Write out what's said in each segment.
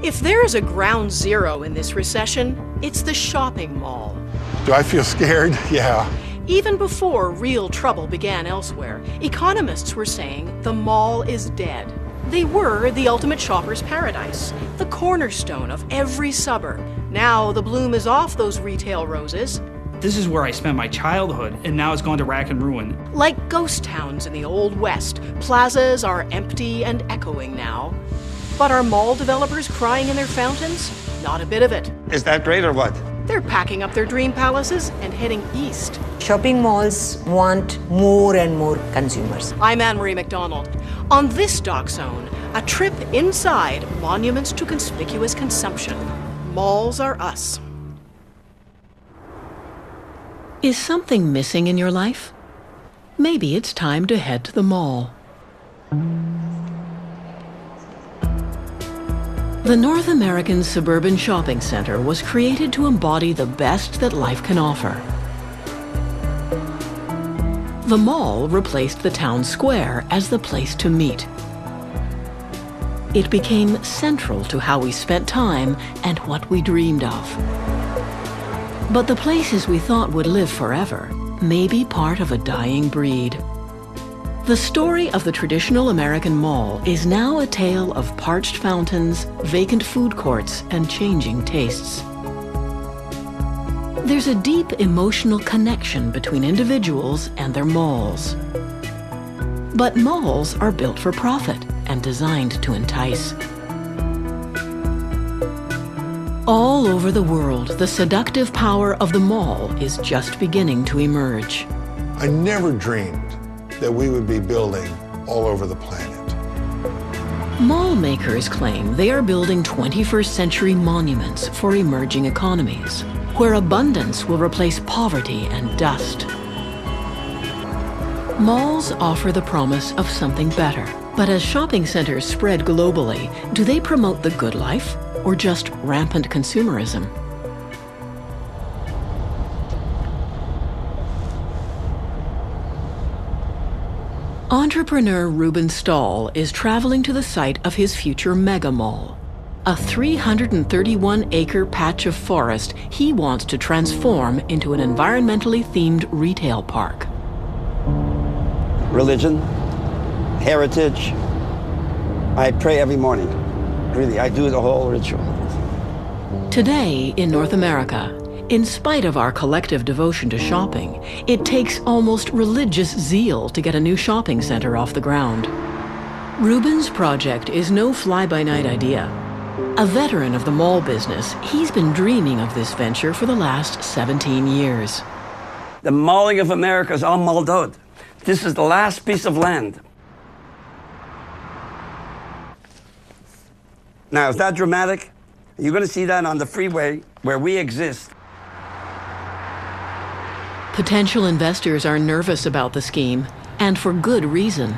If there is a ground zero in this recession, it's the shopping mall. Do I feel scared? Yeah. Even before real trouble began elsewhere, economists were saying the mall is dead. They were the ultimate shopper's paradise, the cornerstone of every suburb. Now the bloom is off those retail roses. This is where I spent my childhood, and now it's gone to rack and ruin. Like ghost towns in the Old West, plazas are empty and echoing now. But are mall developers crying in their fountains? Not a bit of it. Is that great or what? They're packing up their dream palaces and heading east. Shopping malls want more and more consumers. I'm Anne-Marie McDonald. On this Doc Zone, a trip inside monuments to conspicuous consumption. Malls are us. Is something missing in your life? Maybe it's time to head to the mall. The North American Suburban Shopping Center was created to embody the best that life can offer. The mall replaced the town square as the place to meet. It became central to how we spent time and what we dreamed of. But the places we thought would live forever may be part of a dying breed. The story of the traditional American mall is now a tale of parched fountains, vacant food courts, and changing tastes. There's a deep emotional connection between individuals and their malls. But malls are built for profit and designed to entice. All over the world, the seductive power of the mall is just beginning to emerge. I never dreamed that we would be building all over the planet. Mall makers claim they are building 21st century monuments for emerging economies, where abundance will replace poverty and dust. Malls offer the promise of something better. But as shopping centers spread globally, do they promote the good life or just rampant consumerism? Entrepreneur Ruben Stahl is traveling to the site of his future mega mall, a 331-acre patch of forest he wants to transform into an environmentally themed retail park. Religion, heritage. I pray every morning. Really, I do the whole ritual. Today in North America, in spite of our collective devotion to shopping, it takes almost religious zeal to get a new shopping center off the ground. Ruben's project is no fly-by-night idea. A veteran of the mall business, he's been dreaming of this venture for the last 17 years. The malling of America is all mulled out. This is the last piece of land. Now, is that dramatic? You're going to see that on the freeway where we exist. Potential investors are nervous about the scheme, and for good reason.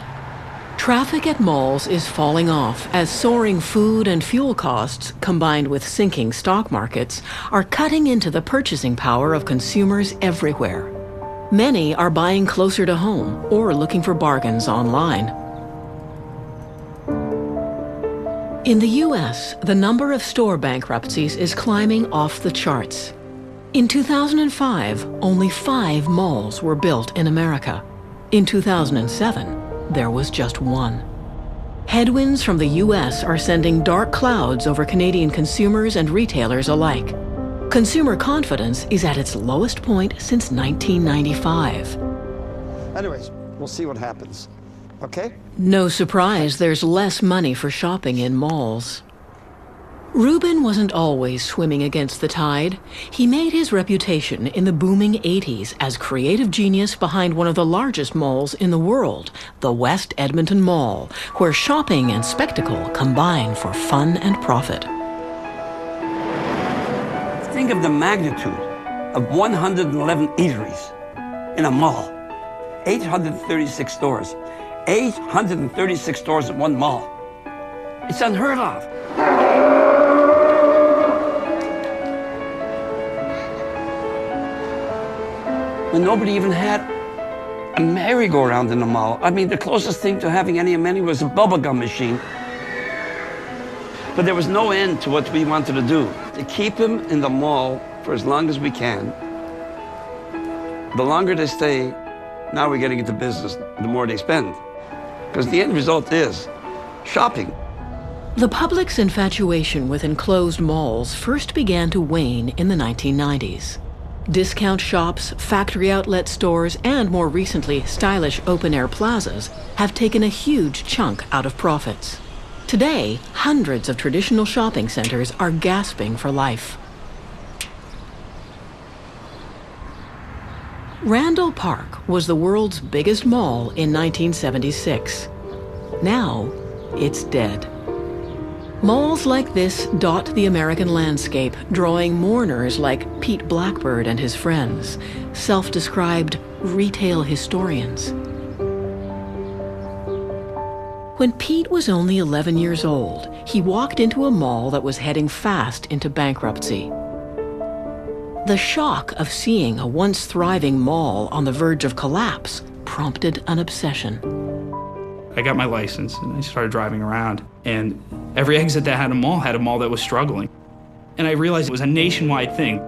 Traffic at malls is falling off as soaring food and fuel costs, combined with sinking stock markets, are cutting into the purchasing power of consumers everywhere. Many are buying closer to home or looking for bargains online. In the US, the number of store bankruptcies is climbing off the charts. In 2005, only 5 malls were built in America. In 2007, there was just 1. Headwinds from the US are sending dark clouds over Canadian consumers and retailers alike. Consumer confidence is at its lowest point since 1995. Anyways, we'll see what happens. Okay? No surprise there's less money for shopping in malls. Ruben wasn't always swimming against the tide. He made his reputation in the booming 80s as creative genius behind one of the largest malls in the world, the West Edmonton Mall, where shopping and spectacle combine for fun and profit. Think of the magnitude of 111 eateries in a mall. 836 stores. 836 stores in one mall. It's unheard of. When nobody even had a merry-go-round in the mall. I mean, the closest thing to having any amenity was a bubblegum machine. But there was no end to what we wanted to do. To keep them in the mall for as long as we can. The longer they stay, now we're getting into business, the more they spend. Because the end result is shopping. The public's infatuation with enclosed malls first began to wane in the 1990s. Discount shops, factory outlet stores, and more recently, stylish open-air plazas have taken a huge chunk out of profits. Today, hundreds of traditional shopping centers are gasping for life. Randall Park was the world's biggest mall in 1976. Now, it's dead. Malls like this dot the American landscape, drawing mourners like Pete Blackbird and his friends, self-described retail historians. When Pete was only 11 years old, he walked into a mall that was heading fast into bankruptcy. The shock of seeing a once thriving mall on the verge of collapse prompted an obsession. I got my license and I started driving around, and every exit that had a mall that was struggling. And I realized it was a nationwide thing.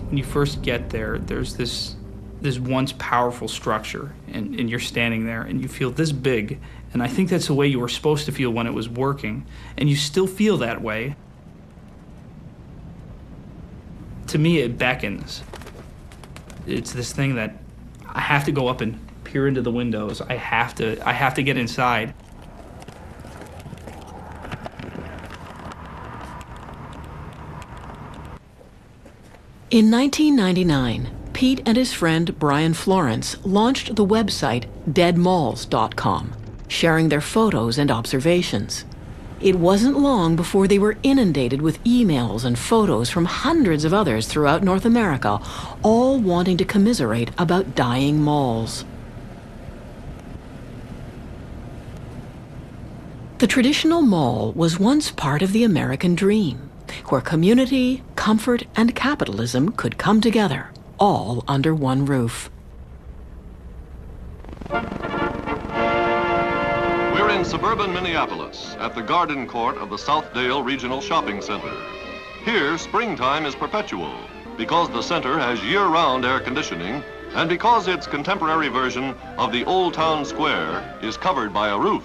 When you first get there, there's this once powerful structure, and you're standing there and you feel this big, and I think that's the way you were supposed to feel when it was working, and you still feel that way. To me, it beckons. It's this thing that I have to go up and peer into the windows. I have to get inside. In 1999, Pete and his friend Brian Florence launched the website deadmalls.com, sharing their photos and observations. It wasn't long before they were inundated with emails and photos from hundreds of others throughout North America, all wanting to commiserate about dying malls. The traditional mall was once part of the American dream, where community, comfort, and capitalism could come together, all under one roof. We're in suburban Minneapolis at the Garden Court of the Southdale Regional Shopping Center. Here, springtime is perpetual because the center has year-round air conditioning and because its contemporary version of the Old Town Square is covered by a roof.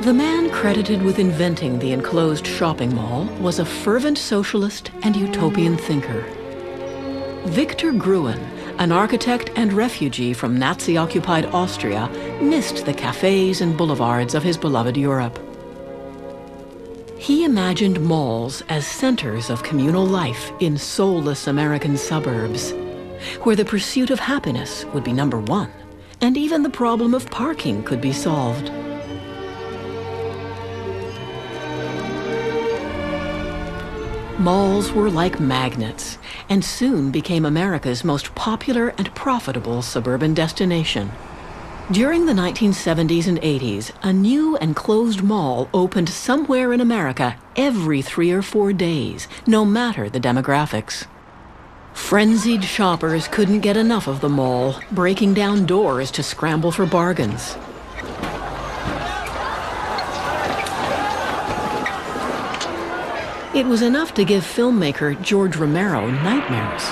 The man credited with inventing the enclosed shopping mall was a fervent socialist and utopian thinker. Victor Gruen, an architect and refugee from Nazi-occupied Austria, missed the cafes and boulevards of his beloved Europe. He imagined malls as centers of communal life in soulless American suburbs, where the pursuit of happiness would be number one, and even the problem of parking could be solved. Malls were like magnets, and soon became America's most popular and profitable suburban destination. During the 1970s and 80s, a new enclosed mall opened somewhere in America every 3 or 4 days, no matter the demographics. Frenzied shoppers couldn't get enough of the mall, breaking down doors to scramble for bargains. It was enough to give filmmaker George Romero nightmares.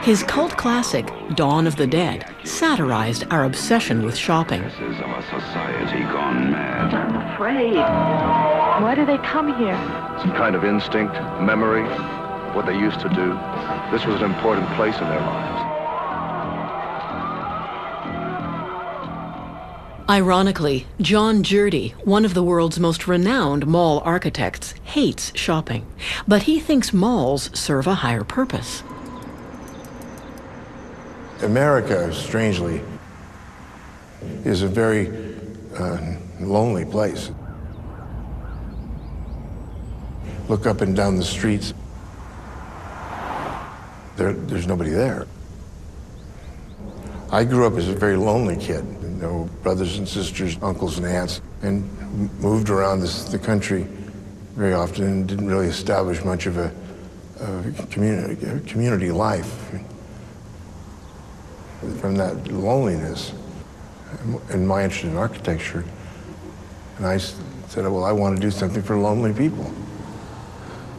His cult classic, Dawn of the Dead, satirized our obsession with shopping. This is of a society gone mad. I'm afraid. Why do they come here? Some kind of instinct, memory, what they used to do. This was an important place in their lives. Ironically, John Jurdy, one of the world's most renowned mall architects, hates shopping, but he thinks malls serve a higher purpose. America, strangely, is a very lonely place. Look up and down the streets. There's nobody there. I grew up as a very lonely kid. No brothers and sisters, uncles and aunts, and moved around the country very often and didn't really establish much of a community life, from that loneliness, and my interest in architecture. And I said, well, I want to do something for lonely people.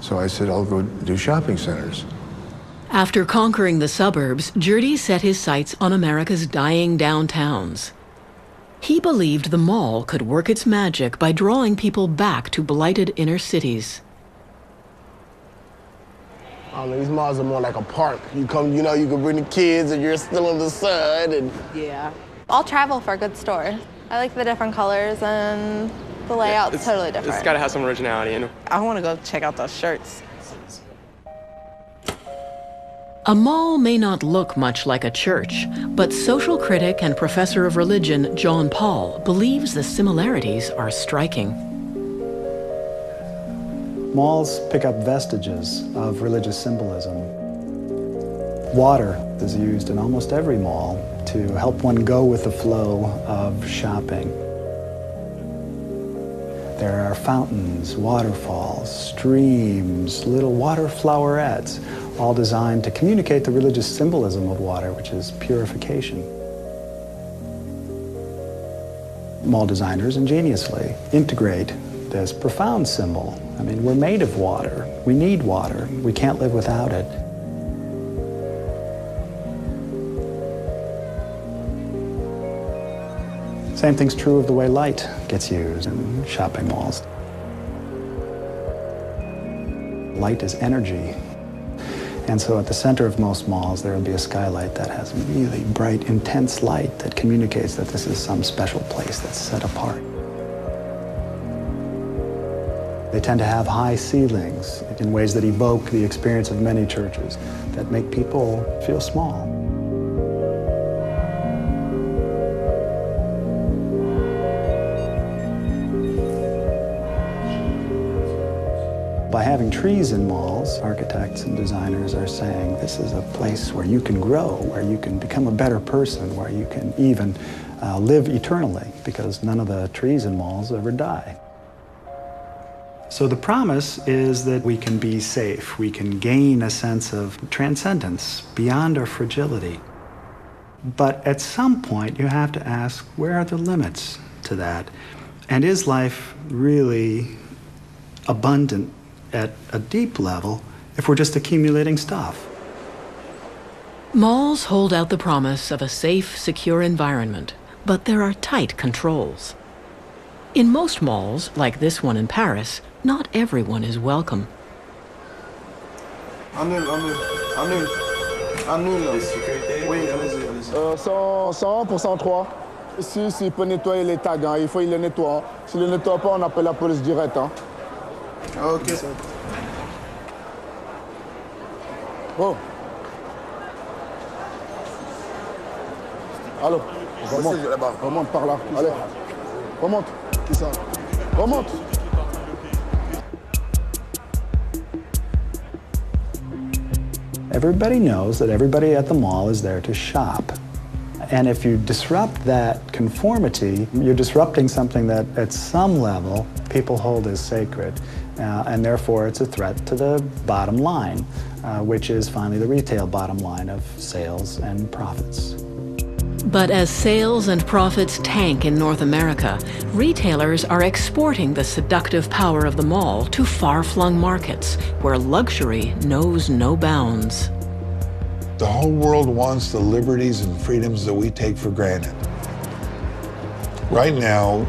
So I said, I'll go do shopping centers. After conquering the suburbs, Jurdy set his sights on America's dying downtowns. He believed the mall could work its magic by drawing people back to blighted inner cities. I mean, these malls are more like a park. You come, you can bring the kids and you're still in the sun and... Yeah. I'll travel for a good store. I like the different colors and the layout's totally different. It's gotta have some originality. I wanna go check out those shirts. A mall may not look much like a church, but social critic and professor of religion John Paul believes the similarities are striking. Malls pick up vestiges of religious symbolism. Water is used in almost every mall to help one go with the flow of shopping. There are fountains, waterfalls, streams, little water flowerets, all designed to communicate the religious symbolism of water, which is purification. Mall designers ingeniously integrate this profound symbol. I mean, we're made of water. We need water. We can't live without it. Same thing's true of the way light gets used in shopping malls. Light is energy. And so at the center of most malls, there will be a skylight that has really bright, intense light that communicates that this is some special place that's set apart. They tend to have high ceilings in ways that evoke the experience of many churches that make people feel small. By having trees in malls, architects and designers are saying this is a place where you can grow, where you can become a better person, where you can even live eternally, because none of the trees in malls ever die. So the promise is that we can be safe, we can gain a sense of transcendence beyond our fragility. But at some point you have to ask, where are the limits to that? And is life really abundant at a deep level if we're just accumulating stuff? Malls hold out the promise of a safe, secure environment, but there are tight controls. In most malls, like this one in Paris, not everyone is welcome. Annule. Oui, allez-y. 101%3. S'il peut nettoyer les tags, il faut qu'il les nettoie. S'il ne les nettoie pas, on appelle la police directe. Ok. Oh. Allô. Remonte par là. Allez. Remonte. Qui ça? Remonte. Everybody knows that everybody at the mall is there to shop. And if you disrupt that conformity, you're disrupting something that at some level people hold as sacred. And therefore it's a threat to the bottom line, which is finally the retail bottom line of sales and profits. But as sales and profits tank in North America, retailers are exporting the seductive power of the mall to far-flung markets where luxury knows no bounds. The whole world wants the liberties and freedoms that we take for granted. Right now,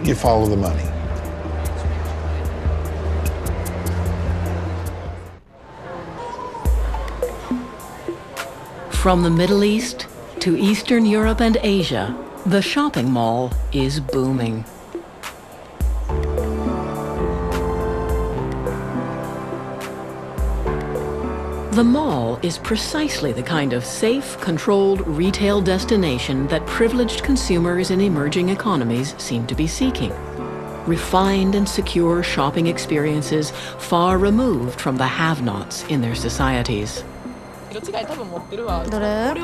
you follow the money. From the Middle East to Eastern Europe and Asia, the shopping mall is booming. The mall is precisely the kind of safe, controlled retail destination that privileged consumers in emerging economies seem to be seeking. Refined and secure shopping experiences far removed from the have-nots in their societies. どれ？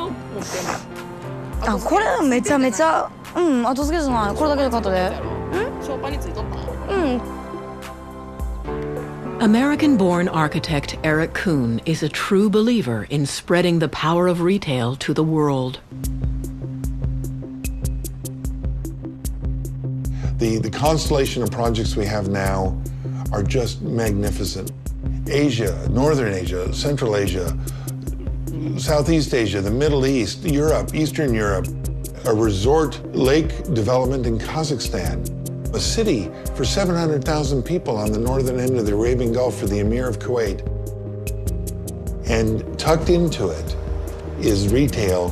あ、これめちゃめちゃ、後付けじゃない。これだけで買ったで。ショーパンについとった。American-born architect Eric Kuhn is a true believer in spreading the power of retail to the world. The constellation of projects we have now are just magnificent. Asia, Northern Asia, Central Asia, Southeast Asia, the Middle East, Europe, Eastern Europe, a resort lake development in Kazakhstan, a city for 700,000 people on the northern end of the Arabian Gulf for the Emir of Kuwait. And tucked into it is retail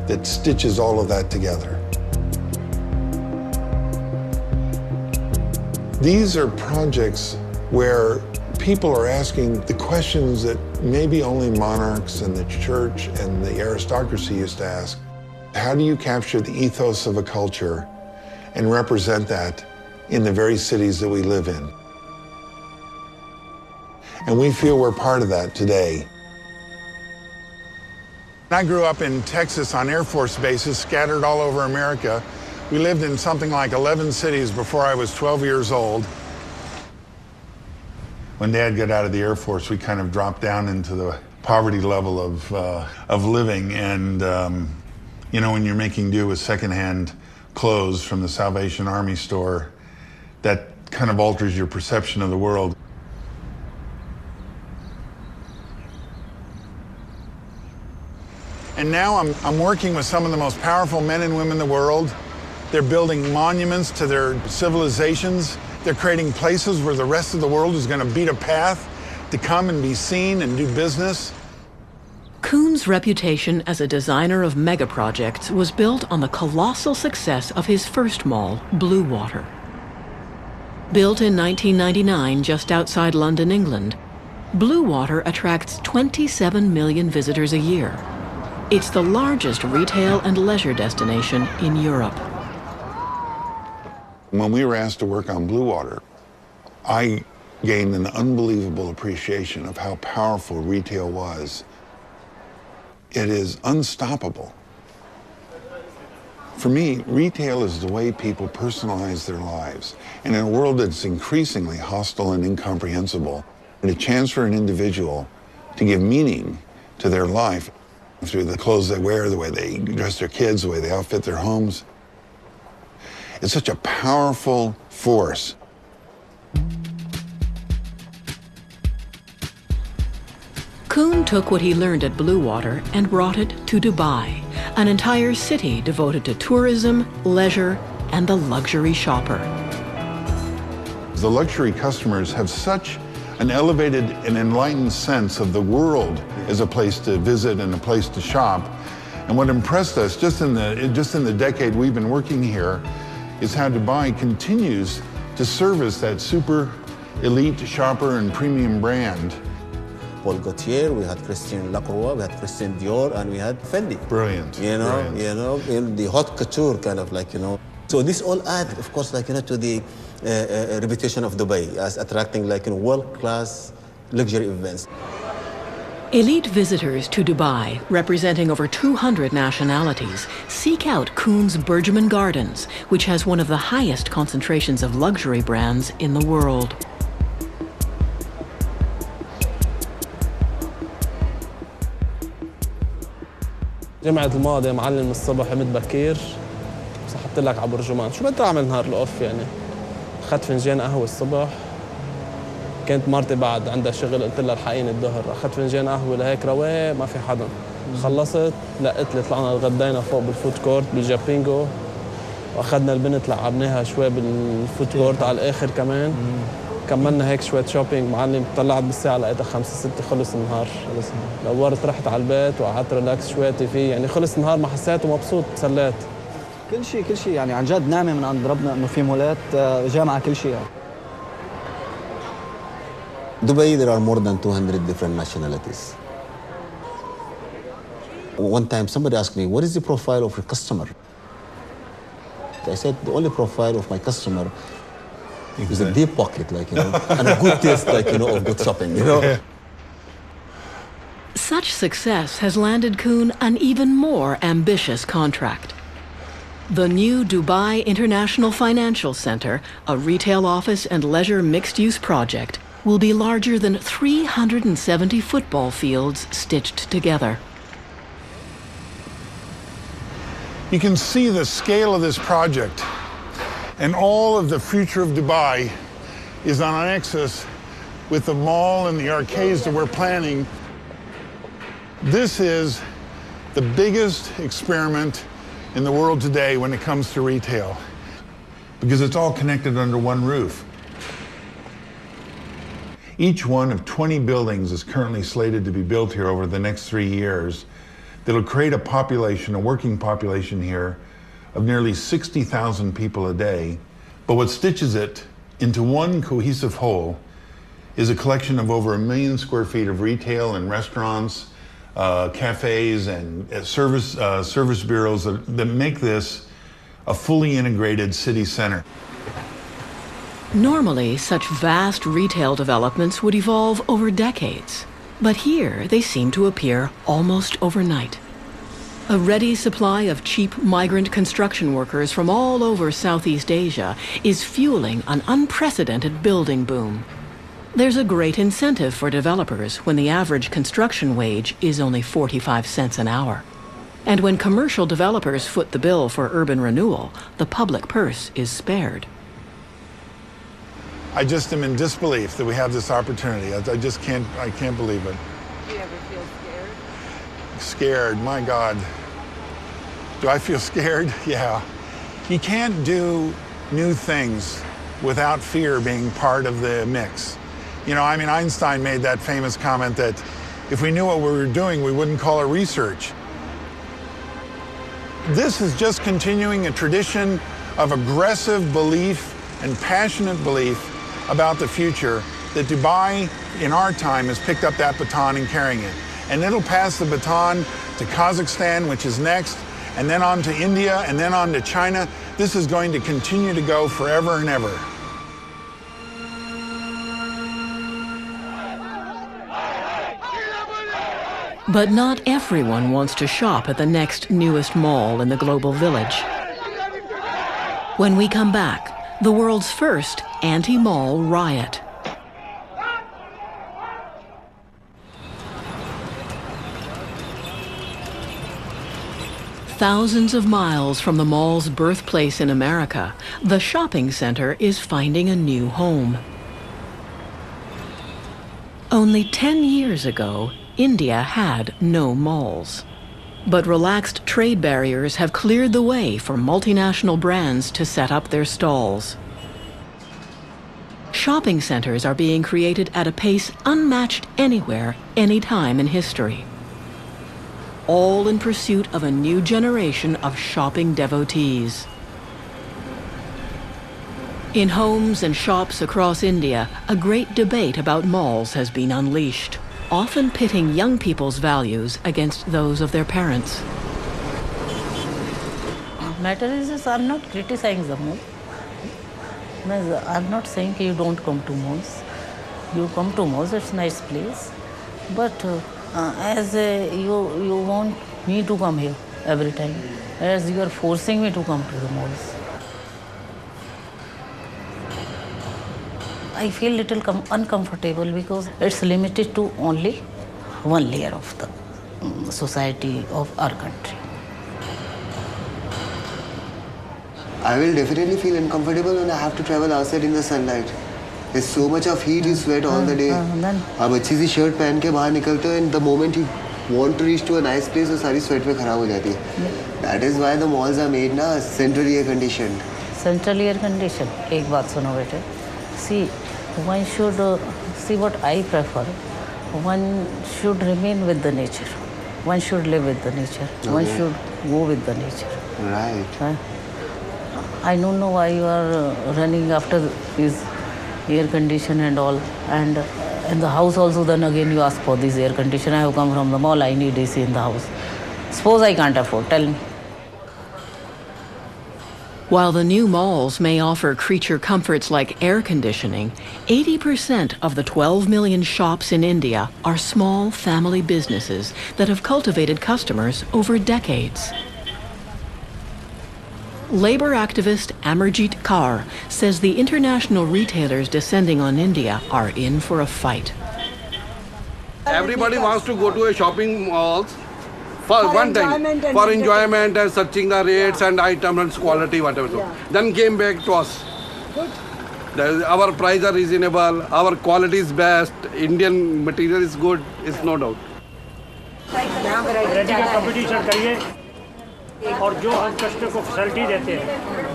that stitches all of that together. These are projects where people are asking the questions that maybe only monarchs and the church and the aristocracy used to ask. How do you capture the ethos of a culture and represent that in the very cities that we live in? And we feel we're part of that today. I grew up in Texas on Air Force bases scattered all over America. We lived in something like 11 cities before I was 12 years old. When Dad got out of the Air Force, we kind of dropped down into the poverty level of living. And, you know, when you're making do with secondhand clothes from the Salvation Army store, that kind of alters your perception of the world. And now I'm working with some of the most powerful men and women in the world. They're building monuments to their civilizations. They're creating places where the rest of the world is going to beat a path to come and be seen and do business. Kuhn's reputation as a designer of mega projects was built on the colossal success of his first mall, Bluewater. Built in 1999 just outside London, England, Bluewater attracts 27 million visitors a year. It's the largest retail and leisure destination in Europe. When we were asked to work on Bluewater, I gained an unbelievable appreciation of how powerful retail was. It is unstoppable. For me, retail is the way people personalize their lives. And in a world that's increasingly hostile and incomprehensible, and a chance for an individual to give meaning to their life through the clothes they wear, the way they dress their kids, the way they outfit their homes. It's such a powerful force. Kuhn took what he learned at Bluewater and brought it to Dubai, an entire city devoted to tourism, leisure, and the luxury shopper. The luxury customers have such an elevated and enlightened sense of the world as a place to visit and a place to shop. And what impressed us just in the decade we've been working here is how Dubai continues to service that super elite shopper and premium brand. Paul Gaultier, we had Christian Lacroix, we had Christian Dior, and we had Fendi. Brilliant. In the haute couture kind of like, So this all add, of course, like, to the reputation of Dubai as attracting like world-class luxury events. Elite visitors to Dubai, representing over 200 nationalities, seek out Kuhn's Burjuman Gardens, which has one of the highest concentrations of luxury brands in the world. جمعة الماضي معلم الصبح قمت بكير صحبت لك على برجمان شو بدي اعمل نهار الاوف يعني اخذت فنجان قهوه الصبح كانت مرتي بعد عندها شغل قلت لها الحقيني الظهر اخذت فنجان قهوه لهيك رواق ما في حدا خلصت لقيت لي طلعنا غدينا فوق بالفود كورت بالجابينجو واخذنا البنت لعبناها شوي بالفود كورت على الاخر كمان كملنا هيك شويه شوبينج معلم طلعت بالساعه لقيتها 5 6 خلص النهار دورت رحت على البيت وقعدت ريلاكس شوي تي يعني خلص النهار ما حسيت ومبسوط سليت كل شيء يعني عن جد نعمه من عند ربنا انه في مولات جامعه كل شيء يعني. Dubai, there are more than 200 different nationalities. One time somebody asked me, what is the profile of your customer? I said, the only profile of my customer is a deep pocket, like, and a good taste, like, of good shopping, Such success has landed Kuhn an even more ambitious contract. The new Dubai International Financial Center, a retail office and leisure mixed-use project, will be larger than 370 football fields stitched together. You can see the scale of this project, and all of the future of Dubai is on an axis with the mall and the arcades that we're planning. This is the biggest experiment in the world today when it comes to retail, because it's all connected under one roof. Each one of 20 buildings is currently slated to be built here over the next 3 years that'll create a population, a working population here of nearly 60,000 people a day. But what stitches it into one cohesive whole is a collection of over 1 million square feet of retail and restaurants, cafes and service bureaus that make this a fully integrated city center. Normally, such vast retail developments would evolve over decades, but here they seem to appear almost overnight. A ready supply of cheap migrant construction workers from all over Southeast Asia is fueling an unprecedented building boom. There's a great incentive for developers when the average construction wage is only 45 cents an hour. And when commercial developers foot the bill for urban renewal, the public purse is spared. I just am in disbelief that we have this opportunity. I can't believe it. Do you ever feel scared? Scared, my God. Do I feel scared? Yeah. You can't do new things without fear being part of the mix. You know, I mean, Einstein made that famous comment that if we knew what we were doing, we wouldn't call it research. This is just continuing a tradition of aggressive belief and passionate belief about the future that Dubai, in our time, has picked up that baton and carrying it. And it'll pass the baton to Kazakhstan, which is next, and then on to India, and then on to China. This is going to continue to go forever and ever. But not everyone wants to shop at the next newest mall in the global village. When we come back, the world's first anti-mall riot. Thousands of miles from the mall's birthplace in America, the shopping center is finding a new home. Only 10 years ago, India had no malls. But relaxed trade barriers have cleared the way for multinational brands to set up their stalls. Shopping centers are being created at a pace unmatched anywhere, anytime in history. All in pursuit of a new generation of shopping devotees. In homes and shops across India, a great debate about malls has been unleashed, often pitting young people's values against those of their parents. Matter is, I'm not criticizing the mall. I'm not saying you don't come to malls. You come to malls, it's a nice place. But you want me to come here every time, as you are forcing me to come to the malls. I feel little uncomfortable because it's limited to only one layer of the society of our country. I will definitely feel uncomfortable when I have to travel outside in the sunlight. There's so much of heat, you sweat all the day. आप अच्छी सी shirt पहन के बाहर निकलते हो and the moment you want to reach to a nice place, वो सारी sweat में खराब हो जाती है. That is why the malls are made ना centrally air conditioned. Centrally air conditioned. एक बात सुनो बेटे. See, one should see what I prefer. One should remain with the nature. One should live with the nature. Okay. One should go with the nature. Right. I don't know why you are running after this air condition and all. And in the house also, then again you ask for this air condition. I have come from the mall, I need AC in the house. Suppose I can't afford, tell me. While the new malls may offer creature comforts like air conditioning, 80% of the 12 million shops in India are small family businesses that have cultivated customers over decades. Labor activist Amarjit Kaur says the international retailers descending on India are in for a fight. Everybody wants to go to a shopping mall for one time, for enjoyment and searching the rates and items, quality, whatever. Yeah. Then came back to us. Good. Our prices are reasonable, our quality is best, Indian material is good, it's no doubt. Variety का competition करिए और जो हम customer को facility देते हैं,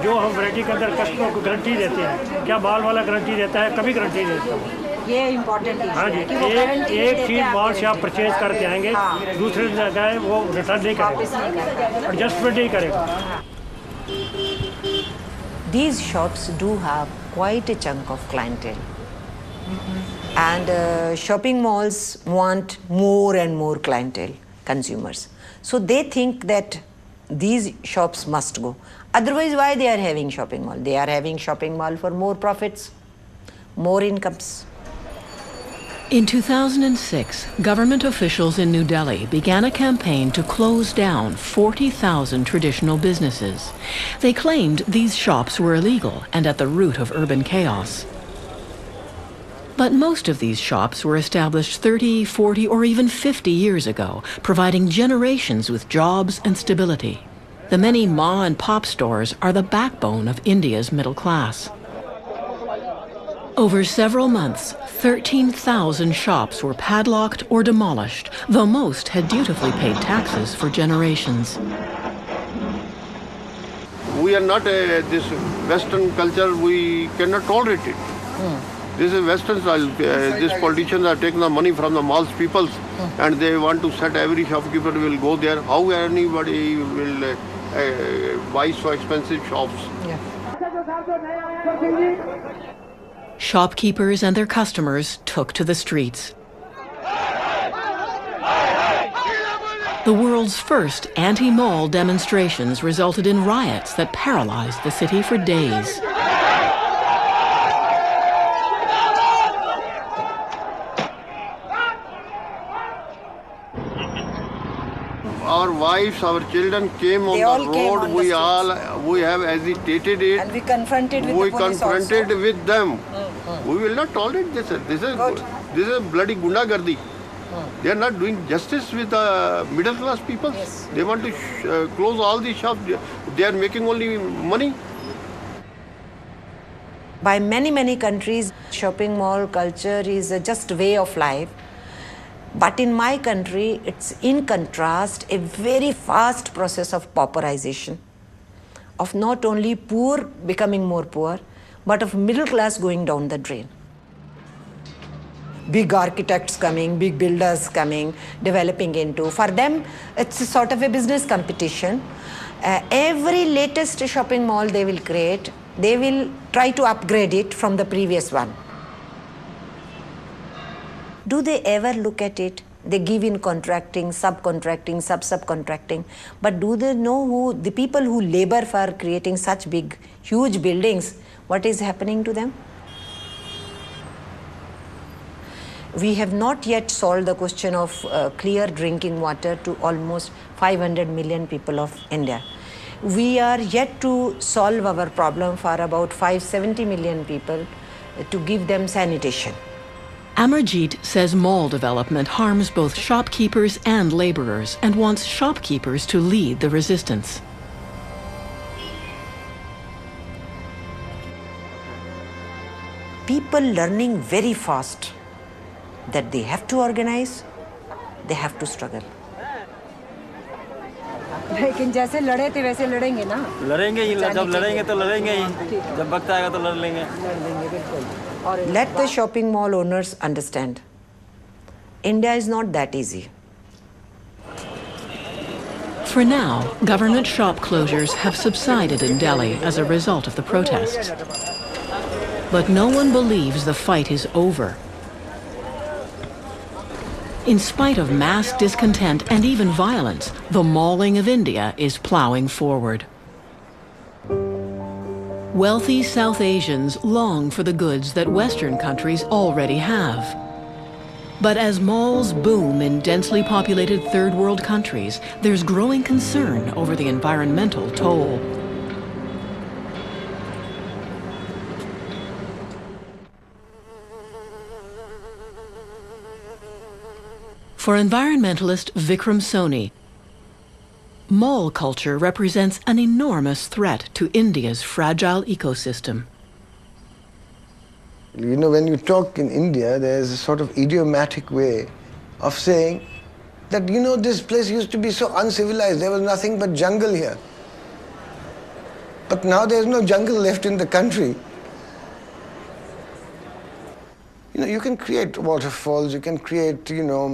जो हम वैरायटी के अंदर कस्टमर को गारंटी देते हैं, क्या माल वाला गारंटी देता है, कभी गारंटी देता है। ये इम्पोर्टेंट है। हाँ जी, एक चीज माल से आप परचेज करके आएंगे, दूसरे जगह वो रिटर्न नहीं करेगा, एडजस्टमेंट नहीं करेगा। These shops do have quite a chunk of clientele. And shopping malls want more and more clientele, consumers. So they think that these shops must go. Otherwise, why they are having shopping mall? They are having shopping mall for more profits, more incomes. In 2006, government officials in New Delhi began a campaign to close down 40,000 traditional businesses. They claimed these shops were illegal and at the root of urban chaos. But most of these shops were established 30, 40, or even 50 years ago, providing generations with jobs and stability. The many ma and pop stores are the backbone of India's middle class. Over several months, 13,000 shops were padlocked or demolished, though most had dutifully paid taxes for generations. We are not this Western culture, we cannot tolerate it. This is Western style. These politicians are taking the money from the malls peoples and they want to set every shopkeeper will go there. How anybody will buy so expensive shops? Yeah. Shopkeepers and their customers took to the streets. The world's first anti-mall demonstrations resulted in riots that paralyzed the city for days. Our wives, our children came on the road. We have agitated it. And we confronted with we the police confronted also. with them. We will not tolerate this. This is bloody gundagardi. They are not doing justice with the middle class people. Yes. They want to close all the shops. They are making only money. By many countries, shopping mall culture is just a way of life. But in my country, it's in contrast a very fast process of pauperization, of not only poor becoming more poor, but of middle class going down the drain. Big architects coming, big builders coming, developing into. For them, it's a sort of a business competition. Every latest shopping mall they will create, they will try to upgrade it from the previous one. Do they ever look at it? They give in contracting, subcontracting, subcontracting. But do they know who the people who labor for creating such big, huge buildings, what is happening to them? We have not yet solved the question of clear drinking water to almost 500 million people of India. We are yet to solve our problem for about 570 million people to give them sanitation. Amarjit says mall development harms both shopkeepers and laborers and wants shopkeepers to lead the resistance. People learning very fast that they have to organize, they have to struggle. लेकिन जैसे लड़े थे वैसे लड़ेंगे ना? लड़ेंगे ही, जब लड़ेंगे तो लड़ेंगे ही, जब वक्त आएगा तो लड़ लेंगे। Let the shopping mall owners understand, India is not that easy. For now, government shop closures have subsided in Delhi as a result of the protests. But no one believes the fight is over. In spite of mass discontent and even violence, the malling of India is plowing forward. Wealthy South Asians long for the goods that Western countries already have. But as malls boom in densely populated third world countries, there's growing concern over the environmental toll. For environmentalist Vikram Soni, mall culture represents an enormous threat to India's fragile ecosystem. You know, when you talk in India, there's a sort of idiomatic way of saying that, you know, this place used to be so uncivilized, there was nothing but jungle here. But now there's no jungle left in the country. You know, you can create waterfalls, you can create, you know,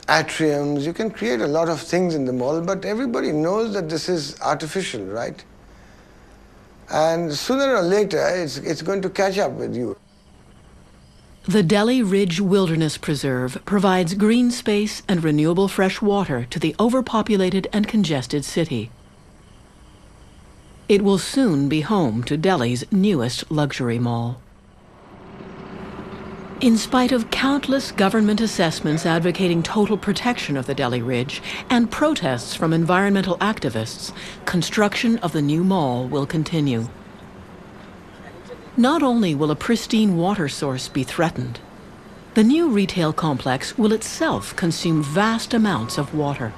atriums, you can create a lot of things in the mall, but everybody knows that this is artificial, right? And sooner or later, it's going to catch up with you. The Delhi Ridge Wilderness Preserve provides green space and renewable fresh water to the overpopulated and congested city. It will soon be home to Delhi's newest luxury mall. In spite of countless government assessments advocating total protection of the Delhi Ridge and protests from environmental activists, construction of the new mall will continue. Not only will a pristine water source be threatened, the new retail complex will itself consume vast amounts of water.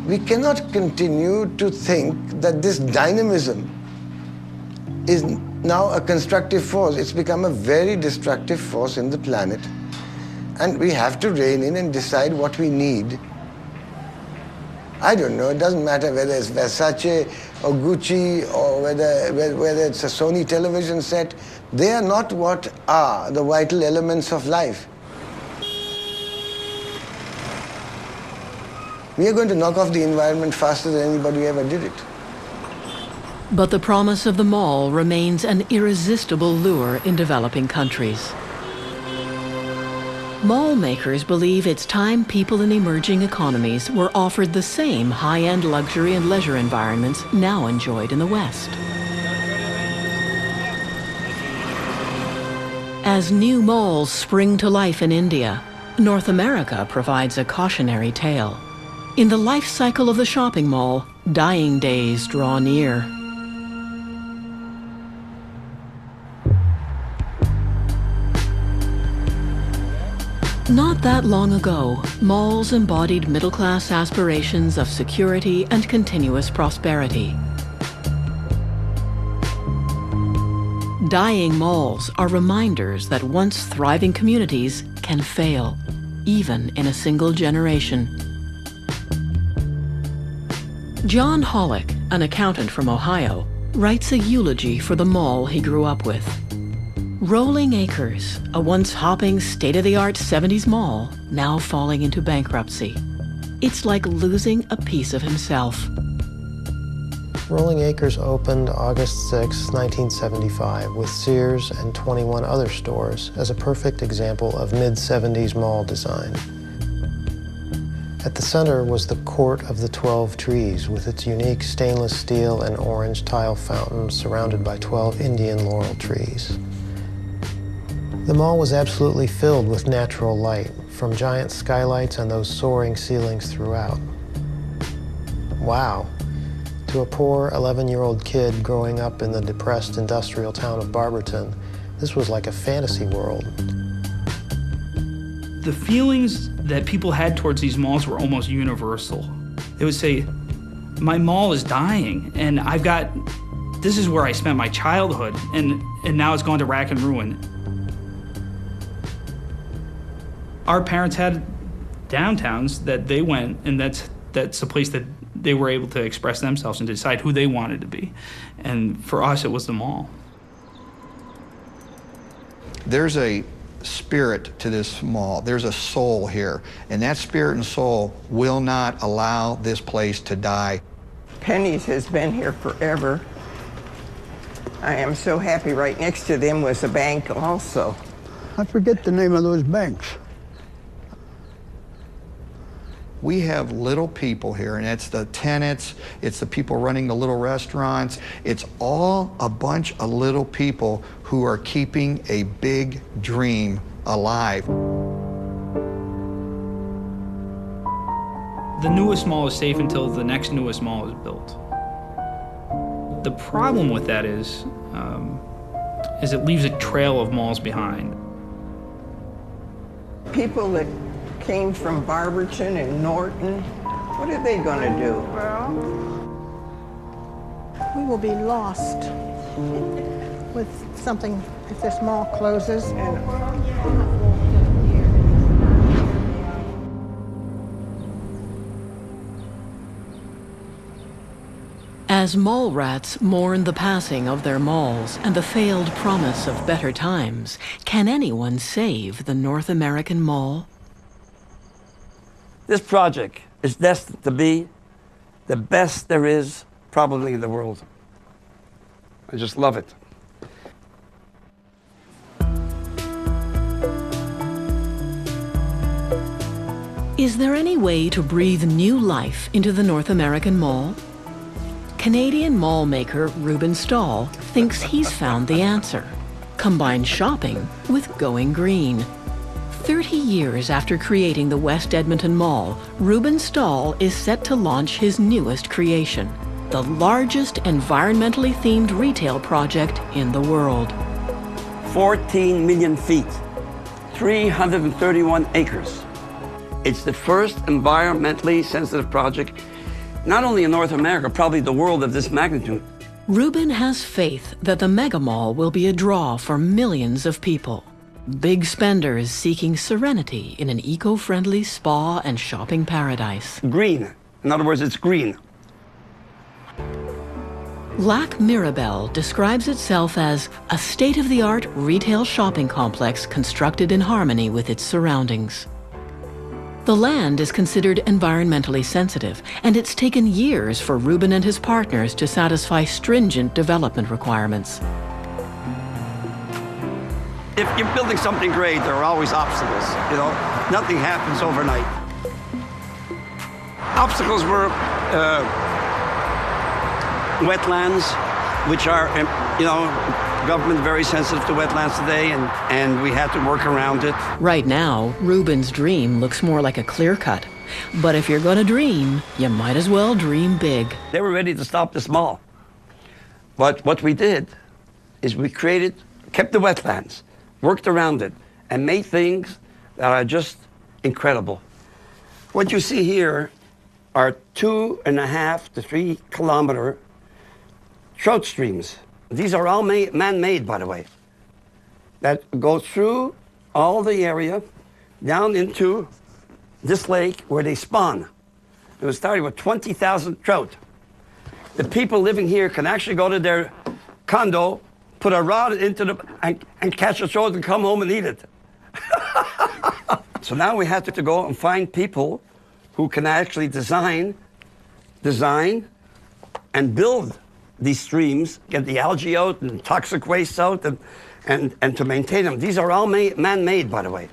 We cannot continue to think that this dynamism is now a constructive force. It's become a very destructive force in the planet. And we have to rein in and decide what we need. I don't know, it doesn't matter whether it's Versace or Gucci or whether it's a Sony television set. They are not what are the vital elements of life. We are going to knock off the environment faster than anybody ever did it. But the promise of the mall remains an irresistible lure in developing countries. Mall makers believe it's time people in emerging economies were offered the same high-end luxury and leisure environments now enjoyed in the West. As new malls spring to life in India, North America provides a cautionary tale. In the life cycle of the shopping mall, dying days draw near. Not that long ago, malls embodied middle-class aspirations of security and continuous prosperity. Dying malls are reminders that once thriving communities can fail, even in a single generation. John Hollick, an accountant from Ohio, writes a eulogy for the mall he grew up with. Rolling Acres, a once hopping, state-of-the-art 70s mall, now falling into bankruptcy. It's like losing a piece of himself. Rolling Acres opened August 6, 1975, with Sears and 21 other stores as a perfect example of mid-70s mall design. At the center was the Court of the 12 Trees, with its unique stainless steel and orange tile fountain surrounded by 12 Indian laurel trees. The mall was absolutely filled with natural light, from giant skylights and those soaring ceilings throughout. Wow. To a poor 11-year-old kid growing up in the depressed industrial town of Barberton, this was like a fantasy world. The feelings that people had towards these malls were almost universal. They would say, my mall is dying, and this is where I spent my childhood, and now it's gone to rack and ruin. Our parents had downtowns that they went, and that's a place that they were able to express themselves and decide who they wanted to be. And for us, it was the mall. There's a spirit to this mall. There's a soul here, and that spirit and soul will not allow this place to die. Penny's has been here forever. I am so happy. Right next to them was a bank also. I forget the name of those banks. We have little people here, and it's the tenants, it's the people running the little restaurants. It's all a bunch of little people who are keeping a big dream alive. the newest mall is safe until the next newest mall is built. The problem with that is it leaves a trail of malls behind. People that came from Barberton and Norton, what are they going to do? Well, we will be lost with something if this mall closes. As mall rats mourn the passing of their malls and the failed promise of better times, can anyone save the North American Mall? This project is destined to be the best there is probably in the world. I just love it. Is there any way to breathe new life into the North American Mall? Canadian mall maker Ruben Stahl thinks he's found the answer. Combine shopping with going green. 30 years after creating the West Edmonton Mall, Ruben Stahl is set to launch his newest creation, the largest environmentally themed retail project in the world. 14 million feet, 331 acres. It's the first environmentally sensitive project, not only in North America, probably the world of this magnitude. Ruben has faith that the mega mall will be a draw for millions of people. Big spenders seeking serenity in an eco-friendly spa and shopping paradise. Green. In other words, it's green. Lac Mirabel describes itself as a state-of-the-art retail shopping complex constructed in harmony with its surroundings. The land is considered environmentally sensitive, and it's taken years for Ruben and his partners to satisfy stringent development requirements. If you're building something great, there are always obstacles, you know? Nothing happens overnight. Obstacles were wetlands, which are, you know, government very sensitive to wetlands today, and we had to work around it. Right now, Ruben's dream looks more like a clear cut. But if you're gonna dream, you might as well dream big. They were ready to stop this mall. But what we did is we kept the wetlands, worked around it, and made things that are just incredible. What you see here are 2.5 to 3 kilometer trout streams. These are all man-made, by the way, that go through all the area down into this lake where they spawn. It was starting with 20,000 trout. The people living here can actually go to their condo, put a rod into and catch a trout and come home and eat it. So now we have to go and find people who can actually design and build these streams, get the algae out and toxic waste out and to maintain them. These are all man-made, by the way.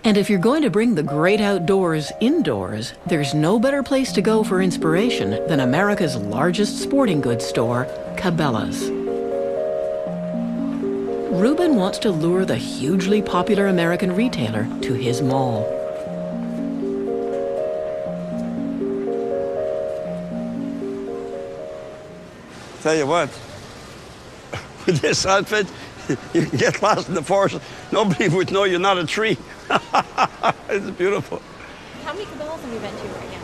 And if you're going to bring the great outdoors indoors, there's no better place to go for inspiration than America's largest sporting goods store, Cabela's. Ruben wants to lure the hugely popular American retailer to his mall. Tell you what, with this outfit, you can get lost in the forest. Nobody would know you're not a tree. It's beautiful. How many Cabela's have you been to right now?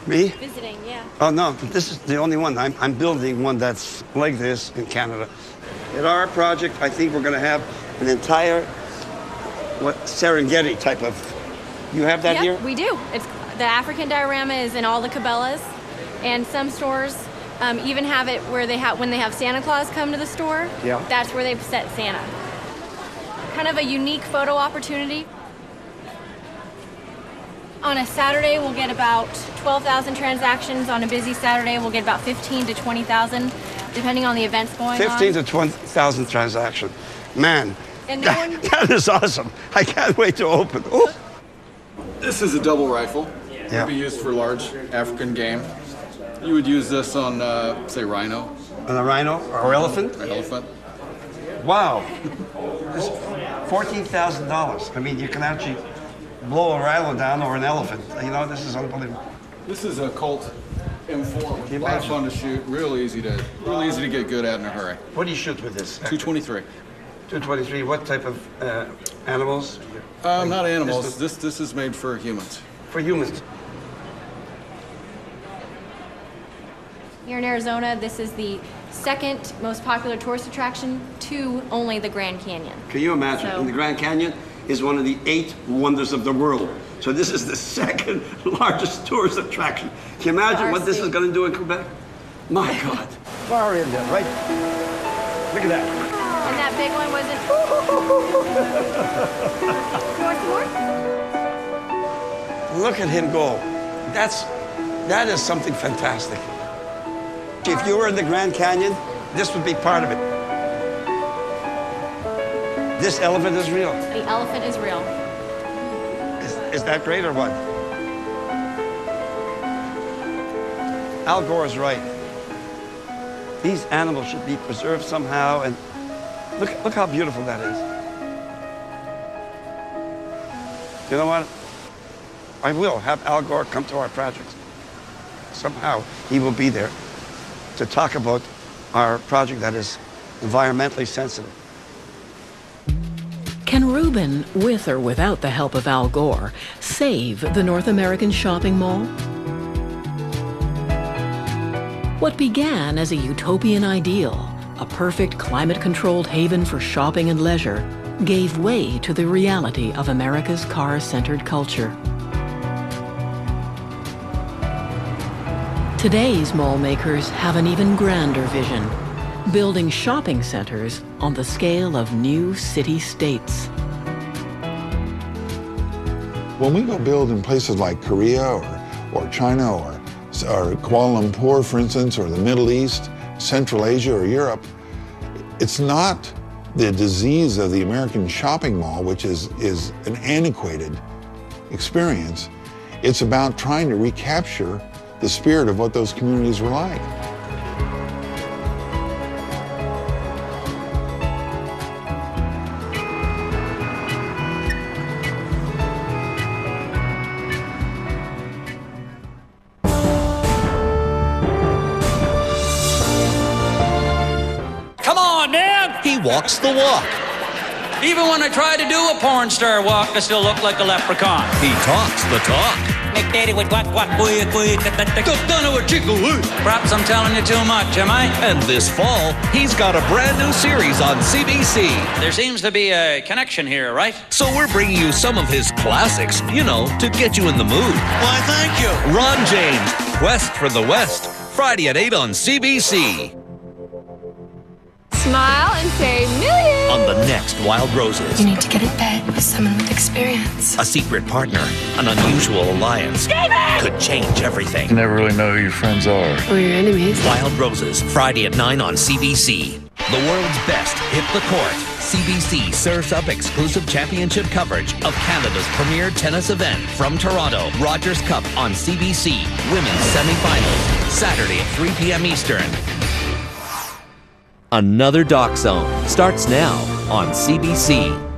Me? Visiting, yeah. Oh, no, this is the only one. I'm building one that's like this in Canada. In our project, I think we're going to have an entire Serengeti type of... You have that here? We do. The African diorama is in all the Cabela's, and some stores even have it where when they have Santa Claus come to the store, that's where they've set Santa. Kind of a unique photo opportunity. On a Saturday, we'll get about 12,000 transactions. On a busy Saturday, we'll get about 15 to 20,000, depending on the events going on. 15 to 20,000 transactions. Man, and that is awesome. I can't wait to open. Ooh. This is a double rifle. Yeah. It can be used for large African game. You would use this on, say, rhino. On a rhino or elephant? Elephant. Wow. This $14,000. I mean, you can actually blow a rhino down or an elephant. You know, this is unbelievable. This is a Colt M4. A lot of fun to shoot. Real easy to get good at in a hurry. What do you shoot with this? 223. 223. What type of animals? Not animals. This is made for humans. For humans. Here in Arizona, this is the second most popular tourist attraction to only the Grand Canyon. Can you imagine? So, and the Grand Canyon is one of the 8 wonders of the world. So this is the second largest tourist attraction. Can you imagine what this is going to do in Quebec? My God. Far in there, right? Look at that. And that big one wasn't... More? Look at him go. That is something fantastic. If you were in the Grand Canyon, this would be part of it. This elephant is real. The elephant is real. Is that great or what? Al Gore is right. These animals should be preserved somehow, and look how beautiful that is. You know what? I will have Al Gore come to our projects. Somehow he will be there to talk about our project that is environmentally sensitive. Can Reuben, with or without the help of Al Gore, save the North American shopping mall? What began as a utopian ideal, a perfect climate-controlled haven for shopping and leisure, gave way to the reality of America's car-centered culture. Today's mall makers have an even grander vision, building shopping centers on the scale of new city-states. When we go build in places like Korea or China or Kuala Lumpur, for instance, or the Middle East, Central Asia or Europe, it's not the disease of the American shopping mall, which is an antiquated experience. It's about trying to recapture the spirit of what those communities were like. Come on, man! He walks the walk. Even when I try to do a porn star walk, I still look like a leprechaun. He talks the talk. Make daddy with what, perhaps I'm telling you too much, am I? And this fall, he's got a brand new series on CBC. There seems to be a connection here, right? So we're bringing you some of his classics, you know, to get you in the mood. Why, thank you. Ron James, Quest for the West, Friday at 8 on CBC. Smile and say millions! On the next Wild Roses. You need to get in bed with someone with experience. A secret partner, an unusual alliance, David! could change everything. You never really know who your friends are. Or your enemies. Wild Roses, Friday at 9 on CBC. The world's best hit the court. CBC serves up exclusive championship coverage of Canada's premier tennis event from Toronto. Rogers Cup on CBC. Women's semifinals. Saturday at 3 p.m. Eastern. Another Doc Zone starts now on CBC.